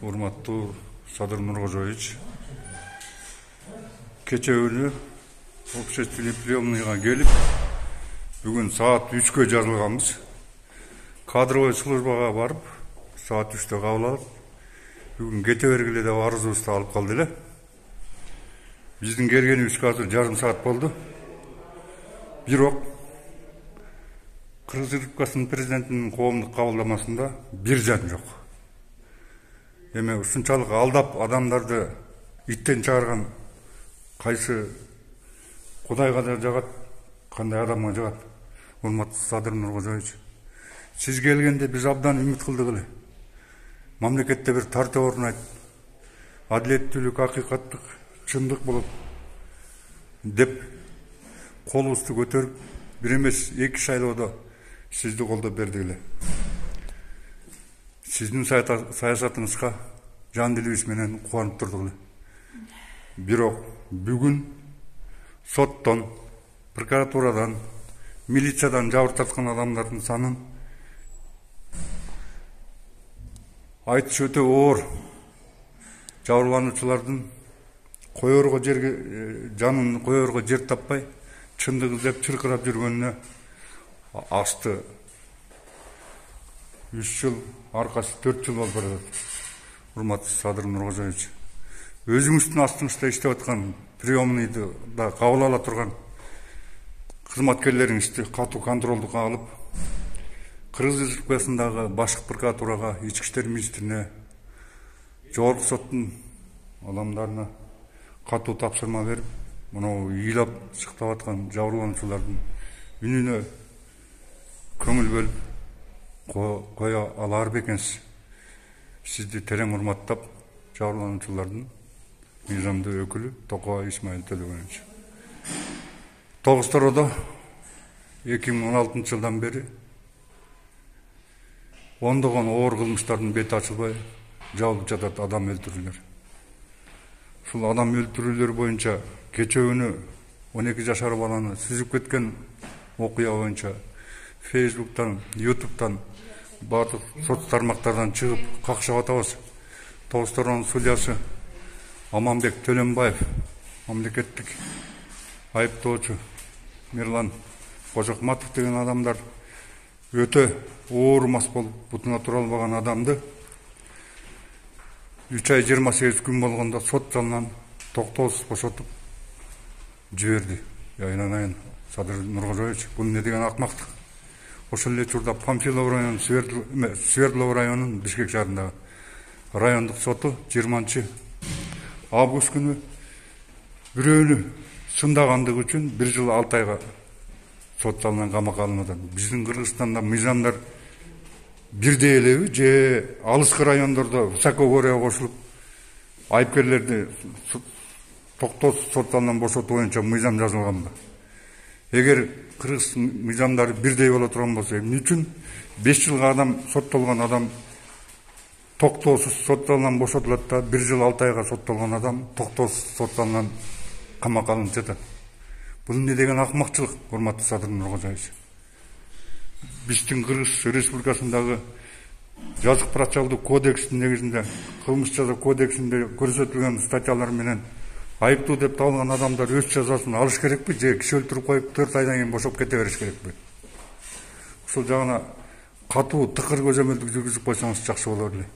Урматтуу Садыр Нуркожоевич, кече күнү общественный приемныйга келип, бүгүн саат 3-кө жарылганбыз. Кадровой службага барып, саат 3-тө кабыл алып, бүгүн кете бергиле деп арызыбызды алып калды эле. Биздин келгенибизге азыр жарым саат болду. Бирок Кыргыз Республикасынын президентинин коомдук кабылдамасында бир жан жок. Эме ушунчалык алдап адамдарды иттен чыгарган кайсы Кудайга да жагат, кандай адамга жагат? Урматтуу Садыр Нуркожоевич, сиз келгенде биз абдан үмүт кылдык эле. Мамлекетте бир тартип орнайт, адилеттүүлүк, акыйкаттык, чындык болот деп колубузду көтөрүп, бир эмес 2 шайлоодо сизди колдоп бердик эле. Сиздин саясатыңызга жан дилибиз менен кубанып турдук эле. Бирок бүгүн соттон, прокуратурадан, милициядан жабыр тарткан адамдардын санын айтыш өтө оор. Жабырлануучулардын коерго жерге жанын коерго жер таппай, чындык издеп чыркырап жүргөнүнө асты 3 жыл, аркасы 4 жыл болуп барат. Урматтуу Садыр Нуркожоевич, өзүңүздүн астыңызда иштеп аткан приемныйды да кабыл ала турган кызматкерлериңизди катуу контролдукка алып, Кыргыз Республикасындагы башкы прокуратурага, ички иштер министрине, жогорку соттун адамдарына катуу тапсырма берип, мынау ыйлап сыктап аткан жабырлануучулардын үнүнө көңүл бөлүп коя алар бекенсиз. Сизди терең урматтап, жабырлануучулардын мыйзамдуу өкүлү Токобай Исмаил Төлөгенович. Тогуз-Тородо 2016 жылдан бери ондогон оор кылмыштардын бети ачылбай жабылып жатат адам өлтүрүүлөр. Ушул адам өлтүрүүлөр боюнча кече күнү 12 жашар баланы сүзүп кеткен окуя боюнча Facebook'tan, YouTube'dan, бардык сот тармактардан чыгып какшап атабыз. Тогуз-Тордонун судьясы Аманбек Төлөнбаев, мамлекеттик айыптоочу Мирлан Кожокматов деген адамдар өтө оор мас болуп бутуна тура албаган адамды 3 ай 28 күн болгондо сот залынан токтоосуз бошотуп жиберди. Айнанайын Садыр Нуркожоевич, бул не деген акмактык? Ошол эле учурда Памфилов районунун Свердлов районунун Бишкек шаарындагы райондук соту 20 август күнү бирөөнү сындагандыгы үчүн 1 жыл 6 айга сот залынан камакка алынат. Биздин Кыргызстанда мыйзамдар бирдей элеби же алыскы райондордо высокогорье кошулуп айыпкерлерди токтоосуз сот залынан бошотуу боюнча мыйзам жазылганбы? Эгер Кыргыз мыйзамдары бирдей боло турган болсо, эмне үчүн 5 жылга адам соттолгон адам токтоосуз сот залынан бошотулат да 1 жыл 6 айга соттолгон адам токтоосуз сот залынан камакка алынып жатат? Бул не деген акмакчылык, урматтуу Садыр Нуркожоевич? Биздин Кыргыз Республикасындагы жазык процессуалдык кодекстин негизинде, кылмыш жаза кодексинде көрсөтүлгөн статьялар менен айыптуу деп табылган адамдар өз жазасын алыш керекпи же киши өлтүрүп коюп 4 айдан кийин бошоп кете бериш керекпи? Ушул жагына катуу тыкыр көзөмөлдүк жүргүзүп койсоңуз жакшы болор эле.